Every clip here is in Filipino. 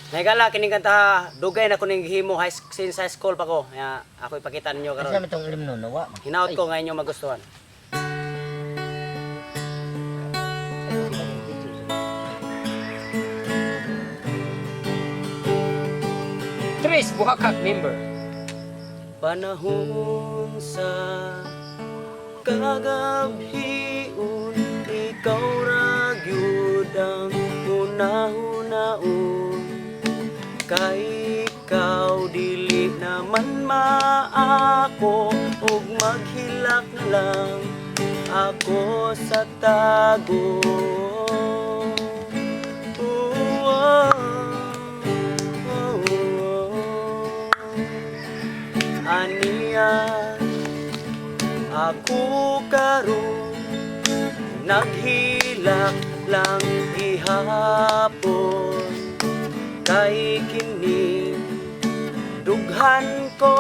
Nagala kining kanta dugay na ko ning himo since high school pa ko. Ya, ako ipakita ninyo Ano karon. itong limno no? Wa. Hinaot ko nga inyo magustuhan. Tris Buhakak member. Panahon sa kagabhiun, ikaw ra gyud ang una-unaon. Kay ikaw dili naman maako, ug maghilak lang ako sa tago. Aniya ako karon naghilak lang ihapon, kay kini dughan ko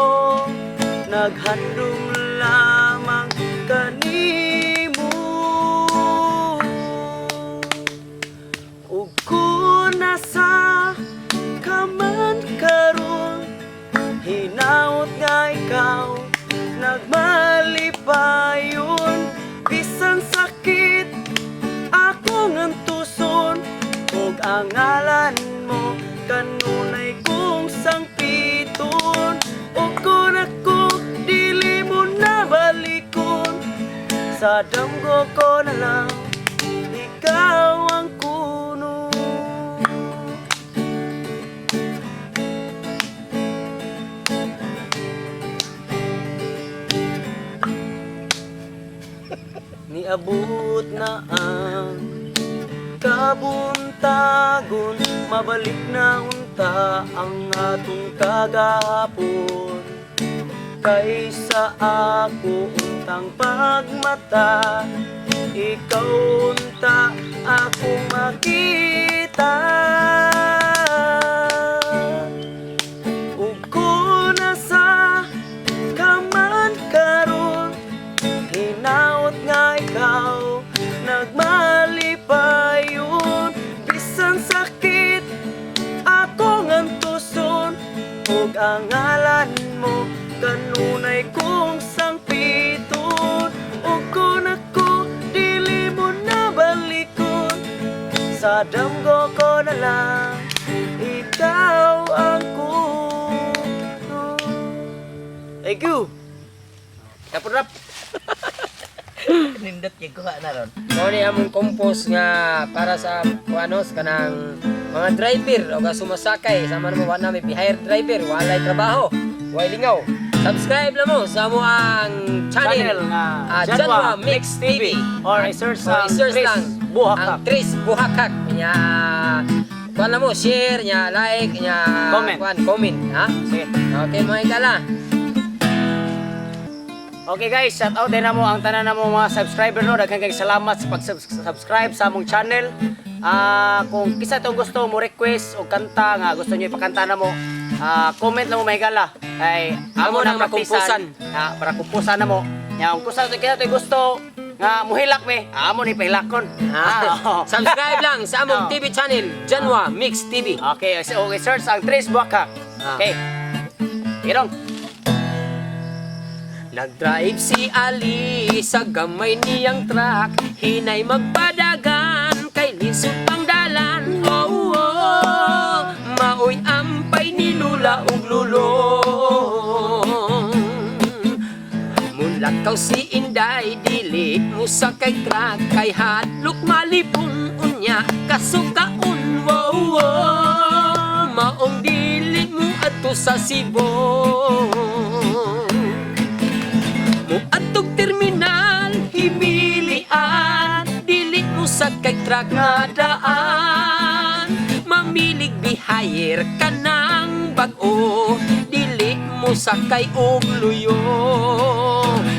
naghandom lamang kanimo. Ug kun nasa kaman karon, hinaut nga ikaw nagmalipayon. Bisan sakit ako ngantuson, ug ang ngalan mo kanunay kong sangpiton. Ug kun ako dili mo na balikon, sa damgo ko na lang ikaw ang kuno. Niabot na ang kabuntagon, mabalik na unta ang atong kagahapon. Kaysa ako untang pagmata, ikaw unta akong makita. Ug kun nasa kaman karon, hinaut nga ikaw nagmalipayon. Bisan sakit ako ngantuson, ug ang ngalan mo kanunay kong sangpiton. Ug kun ako dili mo na balikon, sa damgo ko na lang ikaw ang kuno. Thank you. Kapurap. Nindot yung kuha na ron. Mo ni among compose nga para sa kuanos kanang mga driver o ga sumasakay sama mo wa na may hire driver, walay trabaho, walay lingaw. Subscribe lang mo sa mo ang channel nga Janwa Mix TV. or i-search So, i-search lang Buhakak. ang Tris Buhakak nya kuan lang mo, share nya, like nya, comment ha. Sige. Okay mga ikala. Okay guys, shout out din na mo ang tanan na mo mga subscriber no. Daghang kayong salamat sa pag-subscribe sa among channel. Kung kisa itong gusto mo request o kanta nga gusto niyo ipakanta na mo, comment na mo mahigala. Ay amo nang makumpusan. Para kumpusan na mo. Nya kung kusa kisa ito gusto nga muhilak me, amo ni pahilakon. Subscribe lang sa among TV channel Janwa Mix TV. Okay, so search ang Tris Buhakak. Okay. Irong. Nag-drive si Ali sa gamay niyang truck, hinay magpadagan kay lisod pang dalan. Oh, oh, maoy ampay ni Lula ug Lulong. Mulakaw si Inday, dili mo sa kay truck, kay hadlok malipon unya kasukaon. Oh, oh, maong dili mo ato sa Sibong. Atog terminal, himilian, dili mo sa kay truck nga daan. Mamilig bihayer ka ng bag-o, dili mo sa kay og luyo.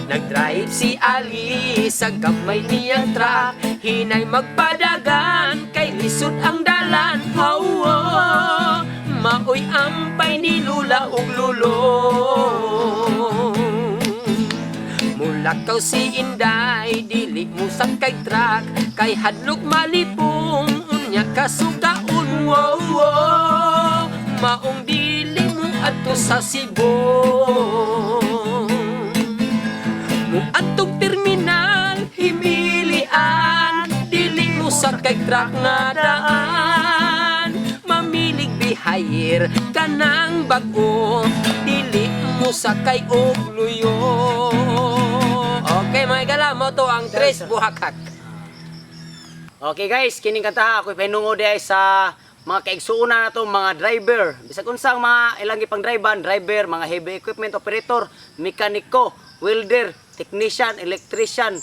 Nag-drive si Ali sa gamay niyang truck, hinay magpadagan kay lisod ang dalan. Oh, oh, maoy ampay ni Lula ug Lulong. Mulakaw si Inday, dili mo sa kay truck, kay hadlok malipong unya kasugaon. Wow, wow, maong dili mo ato sa Cebu. Mo atong terminal himilian, dili mo sa kay truck nga daan. Mamilig bihayer kanang bag-o, dili mo sa kay og luyo. Okay mga igala, mo to ang Tres Buhakak. Okay guys, kining kanta ako pinungod ay sa mga kaigsuuna na to mga driver. Bisag unsang mga ilang ipang driver, mga heavy equipment operator, mekaniko, welder, technician, electrician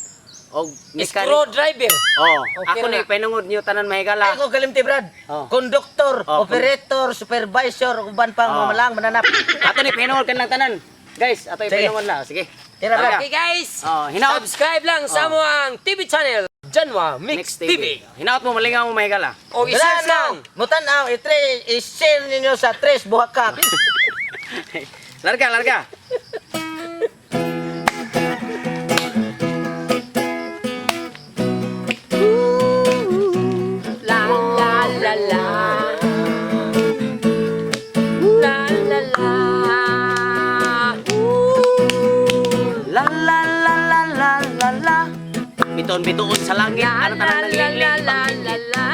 o Screwdriver. Oh, Okay ako na. na pinungod niyo tanan mahigala. Ako kalimti Brad. Oh. Konduktor, Oh, operator, supervisor, uban pang Oh. mamalang mananap. Ato ni pinungod kan lang tanan. Guys, ato Sige. pinungod na. Sige. Tira Brad. Okay guys, Oh, hinaot. subscribe lang sa mo ang TV channel, Janwa Mix TV. Hinaot mo malingaw mo mahigala. O i-search lang. Mutanaw, i-share ninyo sa Tres Buhakak. Larga. La la la la. La la la. La la la la la la la. Biton-bitoon sa langit. La Ano la tanan la la naglili. la la la.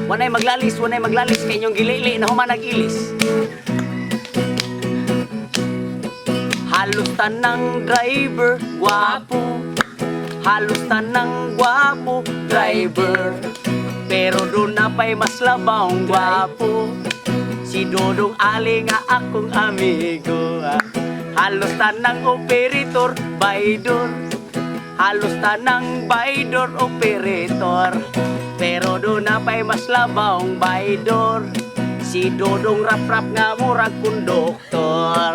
Wanay maglalis kay inyong gilili na humanag ilis. Halos tanang driver, guwapo. Halos tanang guwapo, driver. Pero doon na pa'y mas labang guwapo. Si Dodong Ali nga akong amigo. Halos tanang operator, baydor. Halos tanang baydor, operator. Pero doon na pa'y mas labang baydor. Si Dodong rap-rap nga murag konduktor.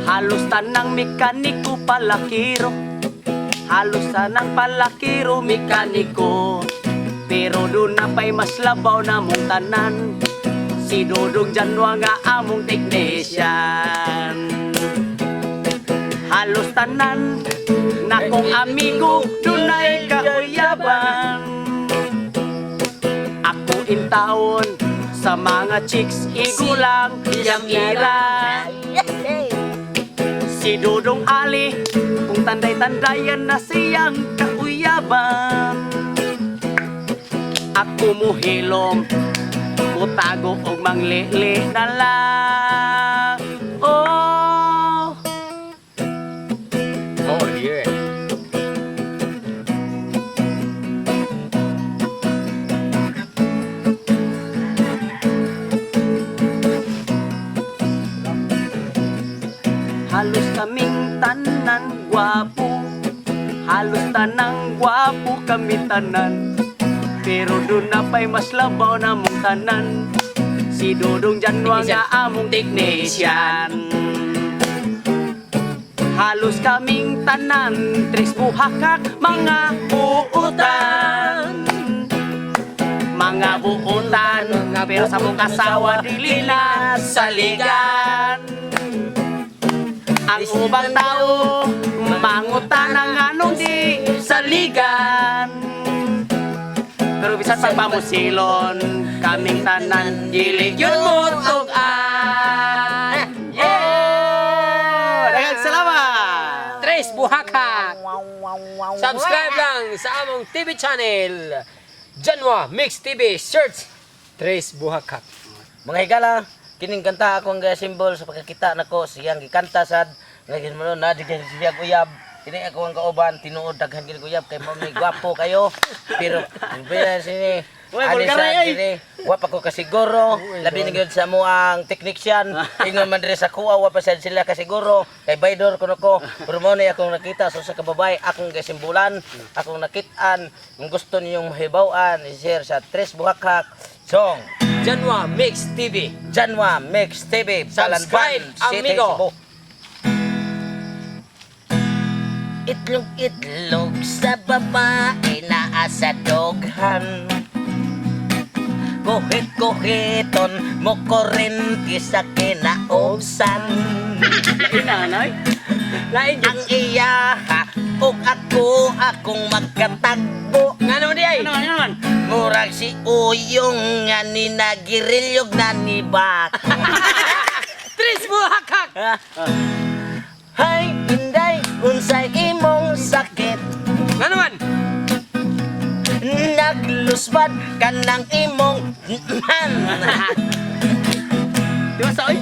Halos tanang mekaniko palakiro. Halos tanang palakiro mekaniko. Pero doon na pa'y mas labaw na mong tanan. Si Dodong Janwa nga among technician. Halos tanan na kong amigo dunay kauyaban. Ako in taon sa mga chicks igulang yamiran. Si Dodong Ali kung tanday-tandayan na siyang kauyaban. Ako muhilom utago og manglili na lang. Oh, Oh yeah. halos kaming tanan gwapo. Halos tanang gwapo kami tanan. Pero doon na pa'y mas labaw na mong tanan. Si Dodong Janwa nga among technician. Halos kaming tanan, Tres Buhakak, mga buutan. Mga buutan, pero sa mong kasawa dili na saligan. Ang ubang tao, mangutan ang anong di saligan. Pero bisan pagpamusilon, kaming tanan, dili yun mo tugan. Daghang salamat! Tres Buhakak. Subscribe lang sa among TV channel, Janwa Mix TV. Search Tres Buhakak. Mga higala, kining kanta akong simbol sa pagkakita nako siyang gikanta sad ngagin mo na digay siya uyab. Kini ako ang kauban tinuod daghan gid uyab kay mo may gwapo kayo. Pero bila sini Uy, ani vulgar sa na, ay. kini wa pa ko kasiguro labi na gyud sa mo ang technician ingon man diri sa kuwa wa pa sad sila kasiguro kay baydor kuno ko pero mo ni akong nakita so sa kababay akong gasimbulan akong nakit-an kung gusto niyong mahibaw-an i-share sa Tres Buhakak song Janwa Mix TV. Janwa Mix TV Subscribe, amigo. Itlog-itlog sa babae na asadoghan Kuhit-kuhiton mo korente sa kinaubsan. Inanay. Lain Ang iya ug akong magkatagbo. Nga naman di ay. Ano naman? Murag si Uyong nga ni nagirilyog na ni Bak. Tris buhakak. Hay, Inday, unsay imong sakit. Nga naman. Naglusbad ka ng imong Di ba sa oy?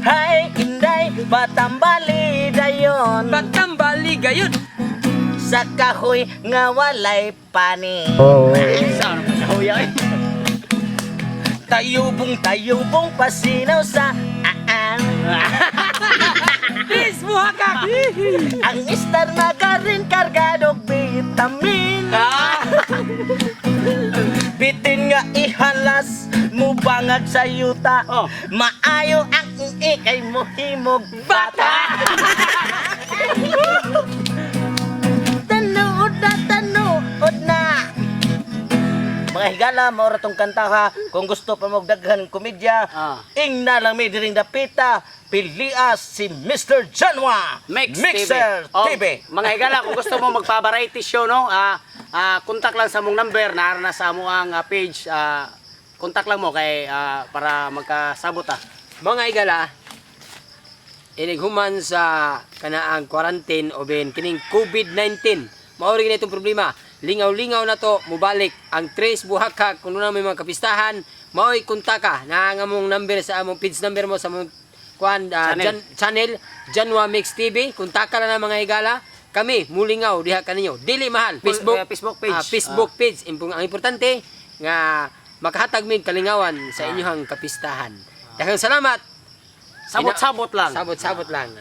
Hay, Inday, batambali dayon Pagtambali gayon. sa kahoy nga walay pani. Saan? Kahuya eh. Tayubong pasinaw sa Tris buhakak. ang istar na karin kargadog vitamin. Bitin nga ihalas mo bangag sa yuta. Oh. Maayo ang ikay mo himog bata. Tanood na. Mga higala, maura tong kanta ha. Kung gusto pa magdaghan komedya, ing na lang may diring dapita, pilias si Mr. Janwa, Mixer Oh, TV. mga higala, kung gusto mo magpa-variety show, no? Kontak lang sa mong number, naara na sa mo ang page. Kontak lang mo kay para magkasabot Mga igala, inighuman sa kanaang quarantine o ben kining COVID-19. Maori na itong problema. Lingaw-lingaw na to, mubalik ang Tres Buhakak kung na may mga kapistahan, maoy kontaka na ang among number sa among page number mo sa among channel Janwa Mix TV. Kontaka lang na mga higala. Kami mulingaw diha kaninyo. Dili mahal. Facebook Facebook page. Facebook page. Ang importante nga makahatag mig kalingawan sa inyong kapistahan. Daghang salamat. Sabot-sabot lang. Sabot-sabot lang.